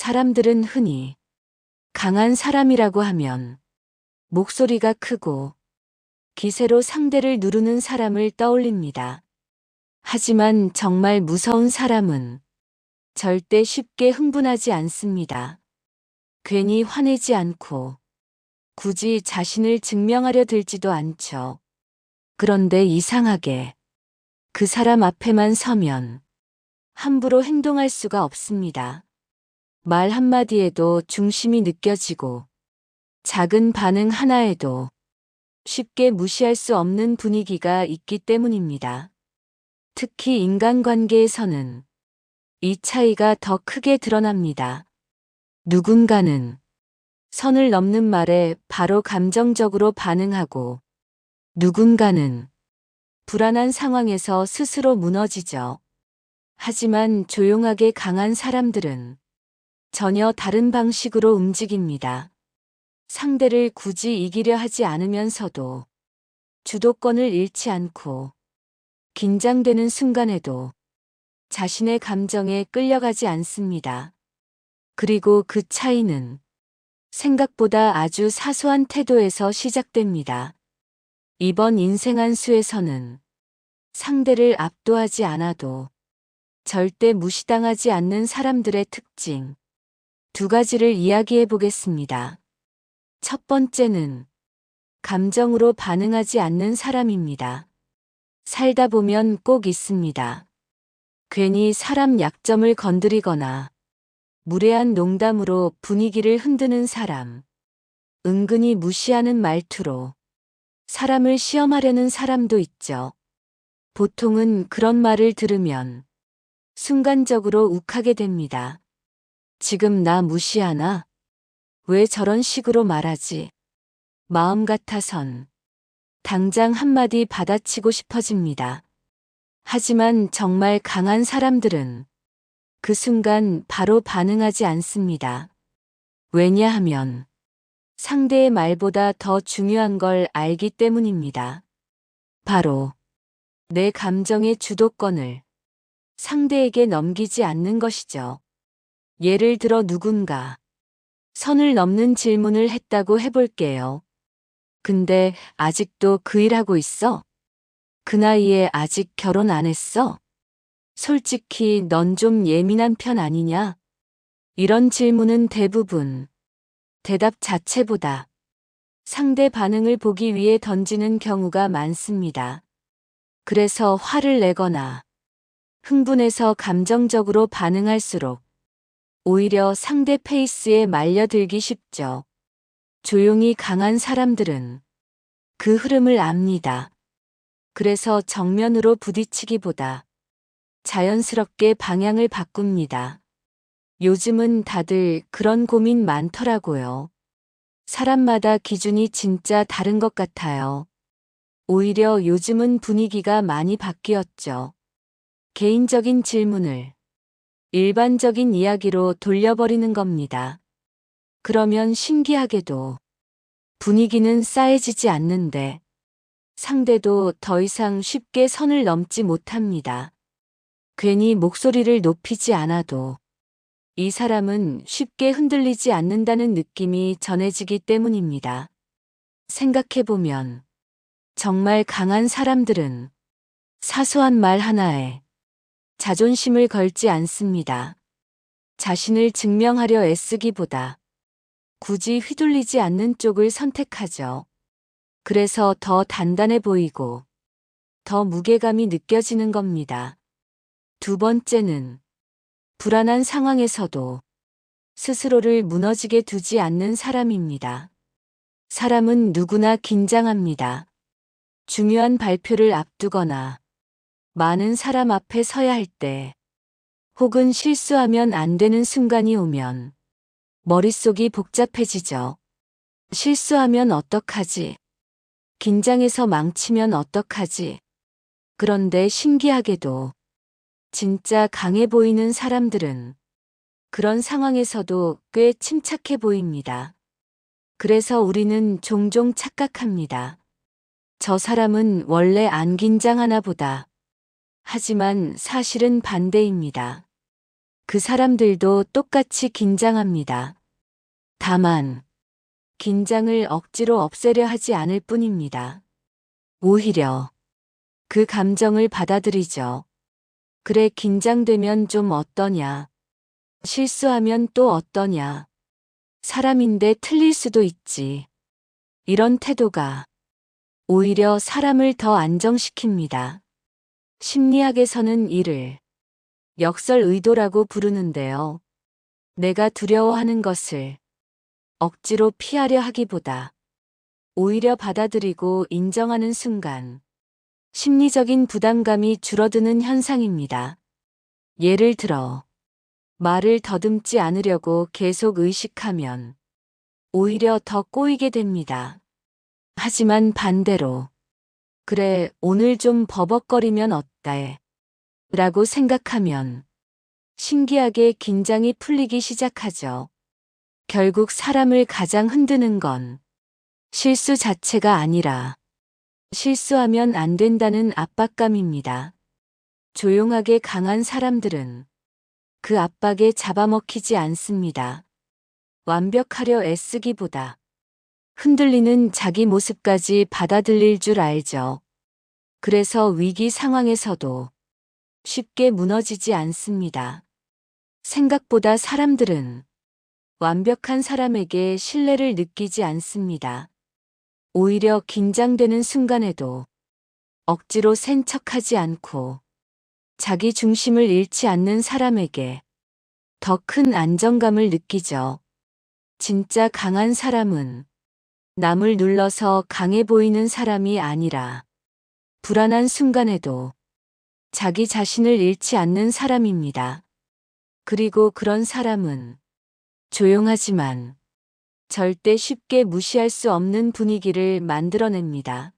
사람들은 흔히 강한 사람이라고 하면 목소리가 크고 기세로 상대를 누르는 사람을 떠올립니다. 하지만 정말 무서운 사람은 절대 쉽게 흥분하지 않습니다. 괜히 화내지 않고 굳이 자신을 증명하려 들지도 않죠. 그런데 이상하게 그 사람 앞에만 서면 함부로 행동할 수가 없습니다. 말 한마디에도 중심이 느껴지고 작은 반응 하나에도 쉽게 무시할 수 없는 분위기가 있기 때문입니다. 특히 인간관계에서는 이 차이가 더 크게 드러납니다. 누군가는 선을 넘는 말에 바로 감정적으로 반응하고 누군가는 불안한 상황에서 스스로 무너지죠. 하지만 조용하게 강한 사람들은 전혀 다른 방식으로 움직입니다. 상대를 굳이 이기려 하지 않으면서도 주도권을 잃지 않고 긴장되는 순간에도 자신의 감정에 끌려가지 않습니다. 그리고 그 차이는 생각보다 아주 사소한 태도에서 시작됩니다. 이번 인생 한 수에서는 상대를 압도하지 않아도 절대 무시당하지 않는 사람들의 특징 두 가지를 이야기해 보겠습니다. 첫 번째는 감정으로 반응하지 않는 사람입니다. 살다 보면 꼭 있습니다. 괜히 사람 약점을 건드리거나 무례한 농담으로 분위기를 흔드는 사람, 은근히 무시하는 말투로 사람을 시험하려는 사람도 있죠. 보통은 그런 말을 들으면 순간적으로 욱하게 됩니다. 지금 나 무시하나? 왜 저런 식으로 말하지? 마음 같아선 당장 한마디 받아치고 싶어집니다. 하지만 정말 강한 사람들은 그 순간 바로 반응하지 않습니다. 왜냐하면 상대의 말보다 더 중요한 걸 알기 때문입니다. 바로 내 감정의 주도권을 상대에게 넘기지 않는 것이죠. 예를 들어 누군가 선을 넘는 질문을 했다고 해볼게요. 근데 아직도 그 일하고 있어? 그 나이에 아직 결혼 안 했어? 솔직히 넌 좀 예민한 편 아니냐? 이런 질문은 대부분 대답 자체보다 상대 반응을 보기 위해 던지는 경우가 많습니다. 그래서 화를 내거나 흥분해서 감정적으로 반응할수록 오히려 상대 페이스에 말려들기 쉽죠. 조용히 강한 사람들은 그 흐름을 압니다. 그래서 정면으로 부딪히기보다 자연스럽게 방향을 바꿉니다. 요즘은 다들 그런 고민 많더라고요. 사람마다 기준이 진짜 다른 것 같아요. 오히려 요즘은 분위기가 많이 바뀌었죠. 개인적인 질문을 일반적인 이야기로 돌려버리는 겁니다. 그러면 신기하게도 분위기는 싸해지지 않는데 상대도 더 이상 쉽게 선을 넘지 못합니다. 괜히 목소리를 높이지 않아도 이 사람은 쉽게 흔들리지 않는다는 느낌이 전해지기 때문입니다. 생각해보면 정말 강한 사람들은 사소한 말 하나에 자존심을 걸지 않습니다. 자신을 증명하려 애쓰기보다 굳이 휘둘리지 않는 쪽을 선택하죠. 그래서 더 단단해 보이고 더 무게감이 느껴지는 겁니다. 두 번째는 불안한 상황에서도 스스로를 무너지게 두지 않는 사람입니다. 사람은 누구나 긴장합니다. 중요한 발표를 앞두거나 많은 사람 앞에 서야 할 때, 혹은 실수하면 안 되는 순간이 오면 머릿속이 복잡해지죠. 실수하면 어떡하지? 긴장해서 망치면 어떡하지? 그런데 신기하게도 진짜 강해 보이는 사람들은 그런 상황에서도 꽤 침착해 보입니다. 그래서 우리는 종종 착각합니다. 저 사람은 원래 안 긴장하나 보다. 하지만 사실은 반대입니다. 그 사람들도 똑같이 긴장합니다. 다만, 긴장을 억지로 없애려 하지 않을 뿐입니다. 오히려 그 감정을 받아들이죠. 그래, 긴장되면 좀 어떠냐? 실수하면 또 어떠냐? 사람인데 틀릴 수도 있지. 이런 태도가 오히려 사람을 더 안정시킵니다. 심리학에서는 이를 역설 의도라고 부르는데요. 내가 두려워하는 것을 억지로 피하려 하기보다 오히려 받아들이고 인정하는 순간 심리적인 부담감이 줄어드는 현상입니다. 예를 들어, 말을 더듬지 않으려고 계속 의식하면 오히려 더 꼬이게 됩니다. 하지만 반대로, 그래, 오늘 좀 버벅거리면 어때? 라고 생각하면 신기하게 긴장이 풀리기 시작하죠. 결국 사람을 가장 흔드는 건 실수 자체가 아니라 실수하면 안 된다는 압박감입니다. 조용하게 강한 사람들은 그 압박에 잡아먹히지 않습니다. 완벽하려 애쓰기보다 흔들리는 자기 모습까지 받아들일 줄 알죠. 그래서 위기 상황에서도 쉽게 무너지지 않습니다. 생각보다 사람들은 완벽한 사람에게 신뢰를 느끼지 않습니다. 오히려 긴장되는 순간에도 억지로 센 척하지 않고 자기 중심을 잃지 않는 사람에게 더 큰 안정감을 느끼죠. 진짜 강한 사람은 남을 눌러서 강해 보이는 사람이 아니라 불안한 순간에도 자기 자신을 잃지 않는 사람입니다. 그리고 그런 사람은 조용하지만 절대 쉽게 무시할 수 없는 분위기를 만들어냅니다.